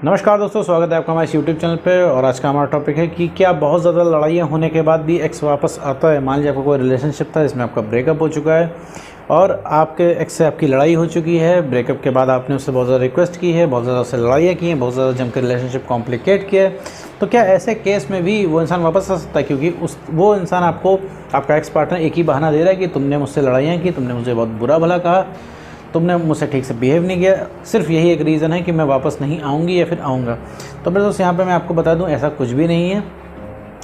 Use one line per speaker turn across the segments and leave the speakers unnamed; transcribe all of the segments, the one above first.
नमस्कार दोस्तों, स्वागत है आपका हमारे यूट्यूब चैनल पे। और आज का हमारा टॉपिक है कि क्या बहुत ज़्यादा लड़ाइयाँ होने के बाद भी एक्स वापस आता है। मान लीजिए आपका कोई रिलेशनशिप था जिसमें आपका ब्रेकअप हो चुका है और आपके एक्स से आपकी लड़ाई हो चुकी है। ब्रेकअप के बाद आपने उससे बहुत ज़्यादा रिक्वेस्ट की है, बहुत ज़्यादा उससे लड़ाइयाँ की हैं, बहुत ज़्यादा जमकर रिलेशनशिप कॉम्प्लिकेट किया है। तो क्या ऐसे केस में भी वो इंसान वापस आ सकता है? क्योंकि वो इंसान आपका एक्स पार्टनर एक ही बहाना दे रहा है कि तुमने मुझसे लड़ाइयाँ की, तुमने मुझे बहुत बुरा भला कहा, तुमने मुझसे ठीक से बिहेव नहीं किया। सिर्फ यही एक रीज़न है कि मैं वापस नहीं आऊँगी या फिर आऊँगा। तो मेरे दोस्त यहाँ पे मैं आपको बता दूँ, ऐसा कुछ भी नहीं है।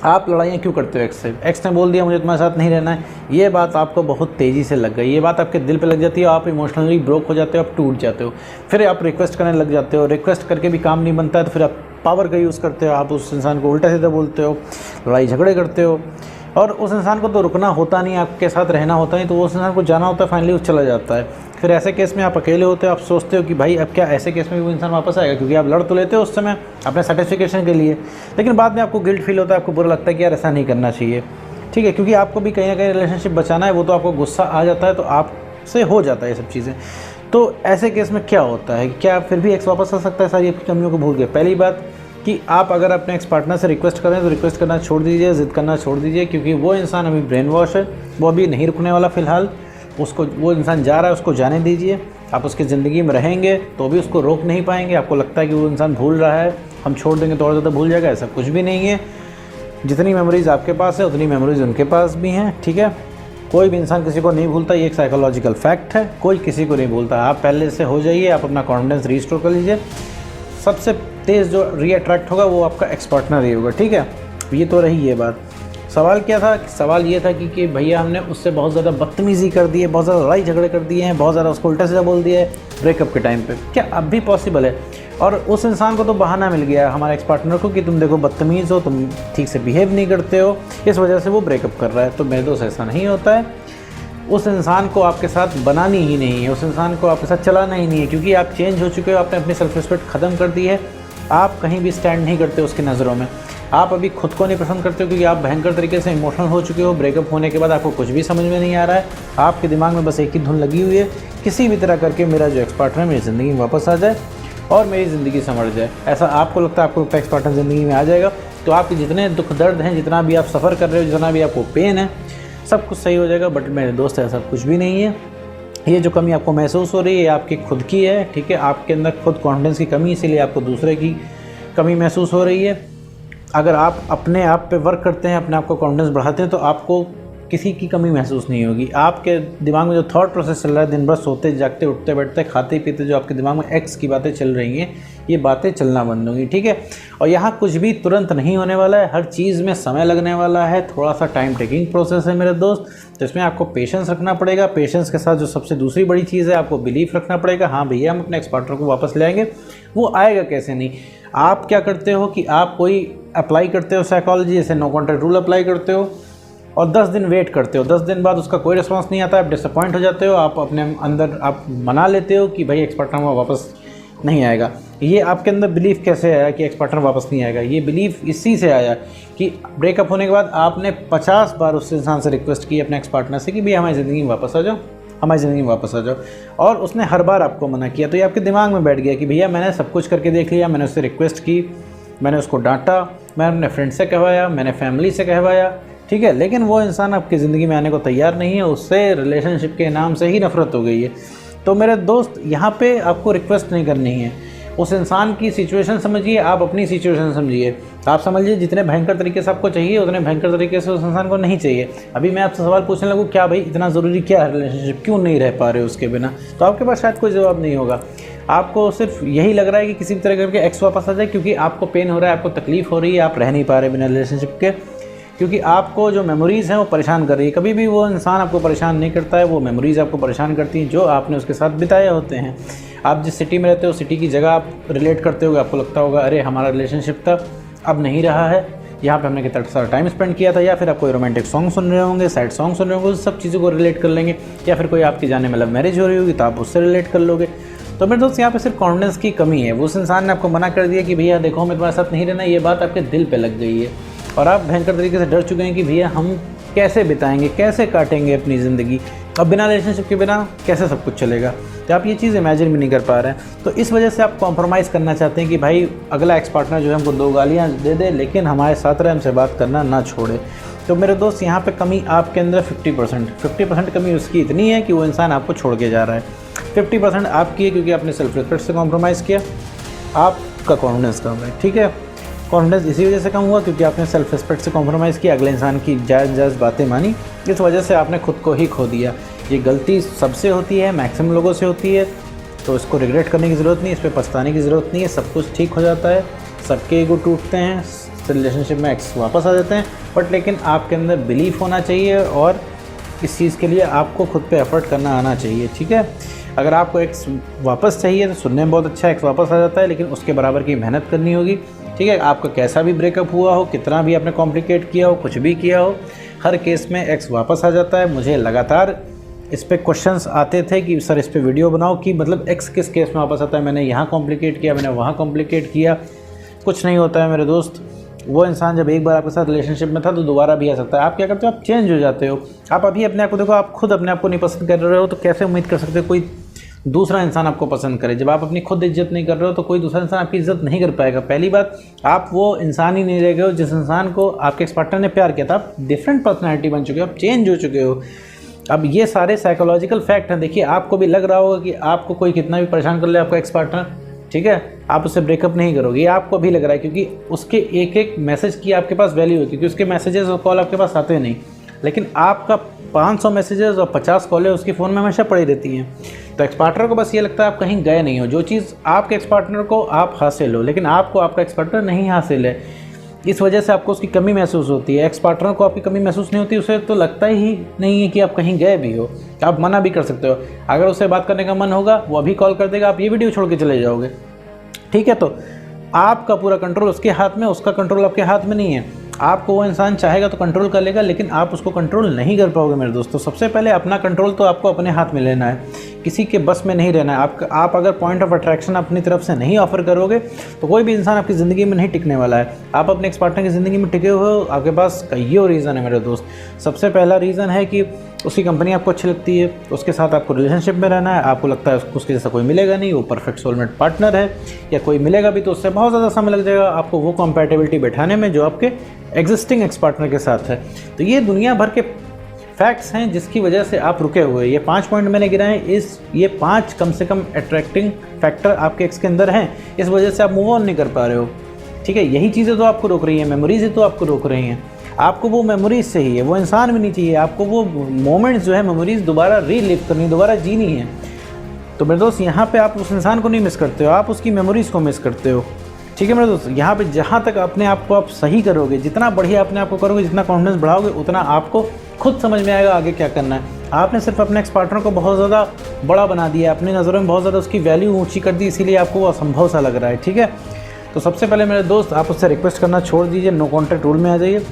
आप लड़ाइयाँ क्यों करते हो एक्स से? एक्स ने बोल दिया मुझे तुम्हारे साथ नहीं रहना है, ये बात आपको बहुत तेज़ी से लग गई, ये बात आपके दिल पे लग जाती है, आप इमोशनली ब्रोक हो जाते हो, आप टूट जाते हो। फिर आप रिक्वेस्ट करने लग जाते हो, रिक्वेस्ट करके भी काम नहीं बनता है तो फिर आप पावर का यूज़ करते हो, आप उस इंसान को उल्टा सीधा बोलते हो, लड़ाई झगड़े करते हो। और उस इंसान को तो रुकना होता नहीं, आपके साथ रहना होता नहीं, तो उस इंसान को जाना होता है, फाइनली वो चला जाता है। फिर ऐसे केस में आप अकेले होते हो, आप सोचते हो कि भाई अब क्या ऐसे केस में भी वो इंसान वापस आएगा, क्योंकि आप लड़ तो लेते हो उस समय अपने सेटिस्फिकेशन के लिए, लेकिन बाद में आपको गिल्ट फील होता है, आपको बुरा लगता है कि यार ऐसा नहीं करना चाहिए। ठीक है, क्योंकि आपको भी कहीं ना कहीं रिलेशनशिप बचाना है, वो तो आपको गुस्सा आ जाता है, तो आपसे हो जाता है ये सब चीज़ें। तो ऐसे केस में क्या होता है, क्या फिर भी एक्स वापस आ सकता है सारी आपकी कमियों को भूल के? पहली बात कि आप अगर अपने एक्स पार्टनर से रिक्वेस्ट करें तो रिक्वेस्ट करना छोड़ दीजिए, ज़िद करना छोड़ दीजिए, क्योंकि वो इंसान अभी ब्रेन वॉश है, वो अभी नहीं रुकने वाला फ़िलहाल। उसको वो इंसान जा रहा है, उसको जाने दीजिए। आप उसकी ज़िंदगी में रहेंगे तो भी उसको रोक नहीं पाएंगे। आपको लगता है कि वो इंसान भूल रहा है, हम छोड़ देंगे तो और ज़्यादा भूल जाएगा, ऐसा कुछ भी नहीं है। जितनी मेमोरीज़ आपके पास है उतनी मेमोरीज़ उनके पास भी हैं। ठीक है, कोई भी इंसान किसी को नहीं भूलता, ये एक साइकोलॉजिकल फैक्ट है, कोई किसी को नहीं भूलता। आप पहले से हो जाइए, आप अपना कॉन्फिडेंस रीस्टोर कर लीजिए। सबसे तेज़ जो रीअट्रैक्ट होगा वो आपका एक्स पार्टनर ही होगा। ठीक है, ये तो रही ये बात। सवाल क्या था? सवाल ये था कि भैया हमने उससे बहुत ज़्यादा बदतमीज़ी कर दी है, बहुत ज़्यादा लड़ाई झगड़े कर दिए हैं, बहुत ज़्यादा उसको उल्टा सीधा बोल दिया है ब्रेकअप के टाइम पे। क्या अब भी पॉसिबल है? और उस इंसान को तो बहाना मिल गया हमारे एक्स पार्टनर को कि तुम देखो बदतमीज़ हो, तुम ठीक से बिहेव नहीं करते हो, इस वजह से वो ब्रेकअप कर रहा है। तो मेरे दोस्त ऐसा नहीं होता है। उस इंसान को आपके साथ बनानी ही नहीं है, उस इंसान को आपके साथ चलाना ही नहीं है, क्योंकि आप चेंज हो चुके हो, आपने अपनी सेल्फ रिस्पेक्ट ख़त्म कर दी है। आप कहीं भी स्टैंड नहीं करते उसकी नज़रों में। आप अभी खुद को नहीं पसंद करते हो, क्योंकि आप भयंकर तरीके से इमोशनल हो चुके हो। ब्रेकअप होने के बाद आपको कुछ भी समझ में नहीं आ रहा है, आपके दिमाग में बस एक ही धुन लगी हुई है, किसी भी तरह करके मेरा जो एक्स पार्टनर मेरी ज़िंदगी में वापस आ जाए और मेरी ज़िंदगी संभल जाए। ऐसा आपको लगता है? आपको एक्स पार्टनर ज़िंदगी में आ जाएगा तो आपके जितने दुख दर्द हैं, जितना भी आप सफ़र कर रहे हो, जितना भी आपको पेन है, सब कुछ सही हो जाएगा। बट मेरे दोस्त ऐसा कुछ भी नहीं है। ये जो कमी आपको महसूस हो रही है, ये आपकी खुद की है। ठीक है, आपके अंदर खुद कॉन्फिडेंस की कमी, इसीलिए आपको दूसरे की कमी महसूस हो रही है। अगर आप अपने आप पे वर्क करते हैं, अपने आप को कॉन्फिडेंस बढ़ाते हैं, तो आपको किसी की कमी महसूस नहीं होगी। आपके दिमाग में जो थॉट प्रोसेस चल रहा है, दिन भर सोते जागते उठते बैठते खाते पीते, जो आपके दिमाग में एक्स की बातें चल रही हैं, ये बातें चलना बंद होंगी। ठीक है, और यहाँ कुछ भी तुरंत नहीं होने वाला है, हर चीज़ में समय लगने वाला है, थोड़ा सा टाइम टेकिंग प्रोसेस है मेरे दोस्त। तो इसमें आपको पेशेंस रखना पड़ेगा। पेशेंस के साथ जो सबसे दूसरी बड़ी चीज़ है, आपको बिलीफ रखना पड़ेगा। हाँ भैया, हम अपने एक्स पार्टनर को वापस ले आएंगे। वो आएगा कैसे नहीं? आप क्या करते हो कि आप कोई अप्लाई करते हो साइकोलॉजी, जैसे नो कॉन्टैक्ट रूल अप्लाई करते हो और 10 दिन वेट करते हो। 10 दिन बाद उसका कोई रिस्पांस नहीं आता, आप डिसअपॉइंट हो जाते हो। आप अपने अंदर आप मना लेते हो कि भाई एक्स पार्टनर वापस नहीं आएगा। ये आपके अंदर बिलीफ कैसे आया कि एक्स पार्टनर वापस नहीं आएगा? ये बिलीफ इसी से आया कि ब्रेकअप होने के बाद आपने 50 बार उस इंसान से रिक्वेस्ट की, अपने एक्स पार्टनर से, कि भैया हमारी ज़िंदगी में वापस आ जाओ, हमारी ज़िंदगी में वापस आ जाओ, और उसने हर बार आपको मना किया। तो ये आपके दिमाग में बैठ गया कि भैया मैंने सब कुछ करके देख लिया, मैंने उससे रिक्वेस्ट की, मैंने उसको डांटा, मैंने अपने फ्रेंड से कहवाया, मैंने फैमिली से कहवाया। ठीक है, लेकिन वो इंसान आपकी ज़िंदगी में आने को तैयार नहीं है, उससे रिलेशनशिप के नाम से ही नफरत हो गई है। तो मेरे दोस्त, यहाँ पे आपको रिक्वेस्ट नहीं करनी है, उस इंसान की सिचुएशन समझिए, आप अपनी सिचुएशन समझिए। आप समझिए जितने भयंकर तरीके से आपको चाहिए उतने भयंकर तरीके से उस इंसान को नहीं चाहिए। अभी मैं आपसे सवाल पूछने लगूँ, क्या भाई इतना ज़रूरी क्या है रिलेशनशिप, क्यों नहीं रह पा रहे हो उसके बिना, तो आपके पास शायद कोई जवाब नहीं होगा। आपको सिर्फ यही लग रहा है कि किसी भी तरह करके एक्स वापस आ जाए, क्योंकि आपको पेन हो रहा है, आपको तकलीफ़ हो रही है, आप रह नहीं पा रहे बिना रिलेशनशिप के, क्योंकि आपको जो मेमोरीज़ हैं वो परेशान कर रही है। कभी भी वो इंसान आपको परेशान नहीं करता है, वो मेमोरीज़ आपको परेशान करती हैं जो आपने उसके साथ बिताए होते हैं। आप जिस सिटी में रहते हो, सिटी की जगह आप रिलेट करते होगे, आपको लगता होगा अरे हमारा रिलेशनशिप था, अब नहीं रहा है, यहाँ पे हमने कितना सारा टाइम स्पेंड किया था। या फिर आप कोई रोमांटिक सॉन्ग सुन रहे होंगे, सैड सॉन्ग सुन रहे होंगे, उस सब चीज़ों को रिलेट कर लेंगे। या फिर कोई आपकी जाने में लव मैरिज हो रही होगी तो आप उससे रिलेट कर लोगे। तो मेरे दोस्त, यहाँ पे सिर्फ कॉन्फिडेंस की कमी है। उस इंसान ने आपको मना कर दिया कि भैया देखो मैं तुम्हारे साथ नहीं रहना, ये बात आपके दिल पे लग गई है और आप भयंकर तरीके से डर चुके हैं कि भैया हम कैसे बिताएंगे, कैसे काटेंगे अपनी ज़िंदगी, अब बिना रिलेशनशिप के बिना कैसे सब कुछ चलेगा, तो आप ये चीज़ इमेजिन भी नहीं कर पा रहे हैं। तो इस वजह से आप कॉम्प्रोमाइज़ करना चाहते हैं कि भाई अगला एक्स पार्टनर जो है हमको 2 गालियाँ दे दे लेकिन हमारे साथ रहे, हमसे बात करना ना छोड़े। तो मेरे दोस्त यहाँ पे कमी आपके अंदर 50% कमी उसकी इतनी है कि वो इंसान आपको छोड़ के जा रहा है। 50% आपकी है क्योंकि आपने सेल्फ रिस्पेक्ट से कॉम्प्रोमाइज़ किया, आपका कॉन्फिडेंस कम है, ठीक है। कॉन्फिडेंस इसी वजह से कम हुआ क्योंकि आपने सेल्फ रिस्पेक्ट से कॉम्प्रोमाइज़ किया, अगले इंसान की जायज़ बातें मानी, इस वजह से आपने खुद को ही खो दिया। ये गलती सबसे होती है, मैक्सिमम लोगों से होती है, तो इसको रिग्रेट करने की ज़रूरत नहीं, इस पर पछताने की ज़रूरत नहीं है। सब कुछ ठीक हो जाता है, सबके ईगो टूटते हैं, रिलेशनशिप में एक्स वापस आ जाते हैं, बट लेकिन आपके अंदर बिलीफ होना चाहिए और इस चीज़ के लिए आपको खुद पे एफर्ट करना आना चाहिए, ठीक है। अगर आपको एक्स वापस चाहिए तो सुनने में बहुत अच्छा है, एक्स वापस आ जाता है, लेकिन उसके बराबर की मेहनत करनी होगी, ठीक है। आपका कैसा भी ब्रेकअप हुआ हो, कितना भी आपने कॉम्प्लिकेट किया हो, कुछ भी किया हो, हर केस में एक्स वापस आ जाता है। मुझे लगातार इस पे क्वेश्चंस आते थे कि सर इस पे वीडियो बनाओ कि मतलब एक्स किस केस में वापस आता है, मैंने यहाँ कॉम्प्लिकेट किया, मैंने वहाँ कॉम्प्लिकेट किया। कुछ नहीं होता है मेरे दोस्त, वो इंसान जब एक बार आपके साथ रिलेशनशिप में था तो दोबारा भी आ सकता है। आप क्या करते हो, आप चेंज हो जाते हो। आप अभी अपने आप को देखो, आप खुद अपने आप को नहीं पसंद कर रहे हो तो कैसे उम्मीद कर सकते हो कोई दूसरा इंसान आपको पसंद करे। जब आप अपनी खुद इज्जत नहीं कर रहे हो तो कोई दूसरा इंसान आपकी इज्जत नहीं कर पाएगा। पहली बात, आप वो इंसान ही नहीं रह गए हो जिस इंसान को आपके एक्स पार्टनर ने प्यार किया था। आप डिफरेंट पर्सनैलिटी बन चुके हो, आप चेंज हो चुके हो। अब ये सारे साइकोलॉजिकल फैक्ट हैं। देखिए, आपको भी लग रहा होगा कि आपको कोई कितना भी परेशान कर ले आपका एक्स पार्टनर, ठीक है, आप उससे ब्रेकअप नहीं करोगे, ये आपको भी लग रहा है क्योंकि उसके एक एक मैसेज की आपके पास वैल्यू है, क्योंकि उसके मैसेजेस और कॉल आपके पास आते नहीं, लेकिन आपका 500 मैसेजेस और 50 कॉलें उसके फ़ोन में हमेशा पड़ी रहती हैं। तो एक्स पार्टनर को बस ये लगता है आप कहीं गए नहीं हो। जो चीज़ आपके एक्स पार्टनर को आप हासिल हो, लेकिन आपको आपका एक्स पार्टनर नहीं हासिल है, इस वजह से आपको उसकी कमी महसूस होती है। एक्स पार्टनर को आपकी कमी महसूस नहीं होती, उसे तो लगता ही नहीं है कि आप कहीं गए भी हो। आप मना भी कर सकते हो, अगर उससे बात करने का मन होगा वो अभी कॉल कर देगा, आप ये वीडियो छोड़ के चले जाओगे, ठीक है। तो आपका पूरा कंट्रोल उसके हाथ में, उसका कंट्रोल आपके हाथ में नहीं है। आपको वो इंसान चाहेगा तो कंट्रोल कर लेगा, लेकिन आप उसको कंट्रोल नहीं कर पाओगे मेरे दोस्तों। सबसे पहले अपना कंट्रोल तो आपको अपने हाथ में लेना है, किसी के बस में नहीं रहना है। आप अगर पॉइंट ऑफ अट्रैक्शन अपनी तरफ से नहीं ऑफर करोगे तो कोई भी इंसान आपकी ज़िंदगी में नहीं टिकने वाला है। आप अपने एक्स पार्टनर की ज़िंदगी में टिके हुए हो, आपके पास कईयों रीज़न है मेरे दोस्त। सबसे पहला रीज़न है कि उसकी कंपनी आपको अच्छी लगती है, उसके साथ आपको रिलेशनशिप में रहना है, आपको लगता है उसके जैसा कोई मिलेगा नहीं, वो परफेक्ट सोलमेट पार्टनर है, या कोई मिलेगा भी तो उससे बहुत ज़्यादा समय लग जाएगा आपको वो कंपैटिबिलिटी बैठाने में जो आपके एग्जिस्टिंग एक्स पार्टनर के साथ है। तो ये दुनिया भर के फैक्ट्स हैं जिसकी वजह से आप रुके हुए। ये 5 पॉइंट मैंने गिनाए, ये 5 कम से कम अट्रैक्टिंग फैक्टर आपके एक्स के अंदर हैं, इस वजह से आप मूव ऑन नहीं कर पा रहे हो, ठीक है। यही चीज़ें तो आपको रोक रही हैं, मेमोरीज ही तो आपको रोक रही हैं। आपको वो मेमोरीज चाहिए, वो इंसान भी नहीं चाहिए, आपको वो मोमेंट्स जो है मेमोरीज दोबारा रीलिव करनी, दोबारा जीनी है। तो मेरे दोस्त, यहाँ पे आप उस इंसान को नहीं मिस करते हो, आप उसकी मेमोरीज़ को मिस करते हो, ठीक है मेरे दोस्त। यहाँ पे जहाँ तक अपने आप को आप सही करोगे, जितना बढ़िया अपने आप को करोगे, जितना कॉन्फिडेंस बढ़ाओगे, उतना आपको खुद समझ में आएगा आगे क्या करना है। आपने सिर्फ अपने एक्स पार्टनर को बहुत ज़्यादा बड़ा बना दिया, अपनी नज़रों में बहुत ज़्यादा उसकी वैल्यू ऊँची कर दी, इसीलिए आपको वो असंभव सा लग रहा है, ठीक है। तो सबसे पहले मेरे दोस्त, आप उससे रिक्वेस्ट करना छोड़ दीजिए, नो कॉन्टैक्ट रूल में आ जाइए।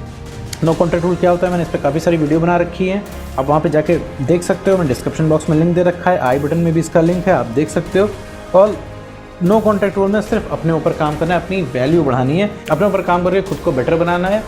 नो कॉन्टैक्ट रूल क्या होता है, मैंने इस पर काफ़ी सारी वीडियो बना रखी है, आप वहाँ पे जाके देख सकते हो। मैं डिस्क्रिप्शन बॉक्स में लिंक दे रखा है, आई बटन में भी इसका लिंक है, आप देख सकते हो। और नो कॉन्टैक्ट रूल में सिर्फ अपने ऊपर काम करना है, अपनी वैल्यू बढ़ानी है, अपने ऊपर काम करके खुद को बेटर बनाना है,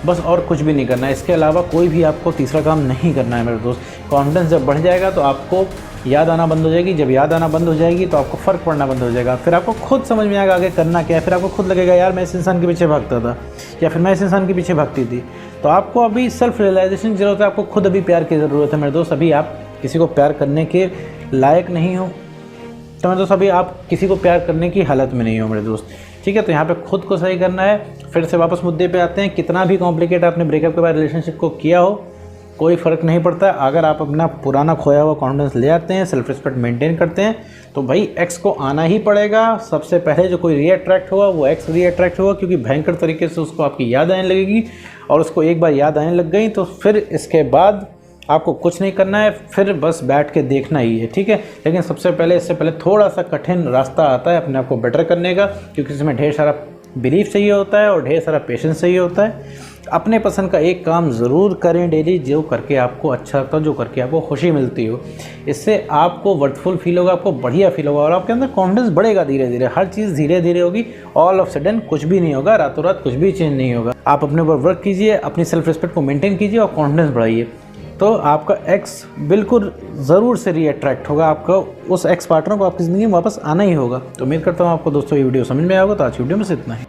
बस और कुछ भी नहीं करना है। इसके अलावा कोई भी आपको तीसरा काम नहीं करना है मेरे दोस्त। कॉन्फिडेंस जब बढ़ जाएगा तो आपको याद आना बंद हो जाएगी, जब याद आना बंद हो जाएगी तो आपको फ़र्क पड़ना बंद हो जाएगा, फिर आपको खुद समझ में आएगा आगे करना क्या है। फिर आपको खुद लगेगा यार मैं इस इंसान के पीछे भागता था, या फिर मैं इस इंसान के पीछे भागती थी। तो आपको अभी सेल्फ रियलाइजेशन की ज़रूरत है, आपको खुद अभी प्यार की ज़रूरत है मेरे दोस्त। अभी आप किसी को प्यार करने के लायक नहीं हो, तो मेरे दोस्त अभी आप किसी को प्यार करने की हालत में नहीं हो मेरे दोस्त, ठीक है। तो यहाँ पे खुद को सही करना है। फिर से वापस मुद्दे पे आते हैं, कितना भी कॉम्प्लिकेट आपने ब्रेकअप के बाद रिलेशनशिप को किया हो, कोई फ़र्क नहीं पड़ता। अगर आप अपना पुराना खोया हुआ कॉन्फिडेंस ले आते हैं, सेल्फ रिस्पेक्ट मेंटेन करते हैं, तो भाई एक्स को आना ही पड़ेगा। सबसे पहले जो कोई रीअट्रैक्ट हुआ वो एक्स रीअट्रैक्ट हुआ, क्योंकि भयंकर तरीके से उसको आपकी याद आने लगेगी, और उसको एक बार याद आने लग गई तो फिर इसके बाद आपको कुछ नहीं करना है, फिर बस बैठ के देखना ही है, ठीक है। लेकिन सबसे पहले, इससे पहले थोड़ा सा कठिन रास्ता आता है अपने आप को बेटर करने का, क्योंकि इसमें ढेर सारा बिलीफ चाहिए होता है और ढेर सारा पेशेंस चाहिए होता है। अपने पसंद का एक काम ज़रूर करें डेली, जो करके आपको अच्छा लगता हो, जो करके आपको खुशी मिलती हो। इससे आपको वर्थफुल फील होगा, आपको बढ़िया फील होगा, और आपके अंदर कॉन्फिडेंस बढ़ेगा धीरे धीरे। हर चीज़ धीरे धीरे होगी, ऑल ऑफ सडन कुछ भी नहीं होगा, रातों रात कुछ भी चेंज नहीं होगा। आप अपने ऊपर वर्क कीजिए, अपनी सेल्फ रिस्पेक्ट को मेंटेन कीजिए और कॉन्फिडेंस बढ़ाइए। तो आपका एक्स बिल्कुल ज़रूर से रीअट्रैक्ट होगा, आपका उस एक्स पार्टनर को आपकी ज़िंदगी में वापस आना ही होगा। तो उम्मीद करता हूँ आपको दोस्तों ये वीडियो समझ में आया होगा। तो आज की वीडियो में से इतना ही।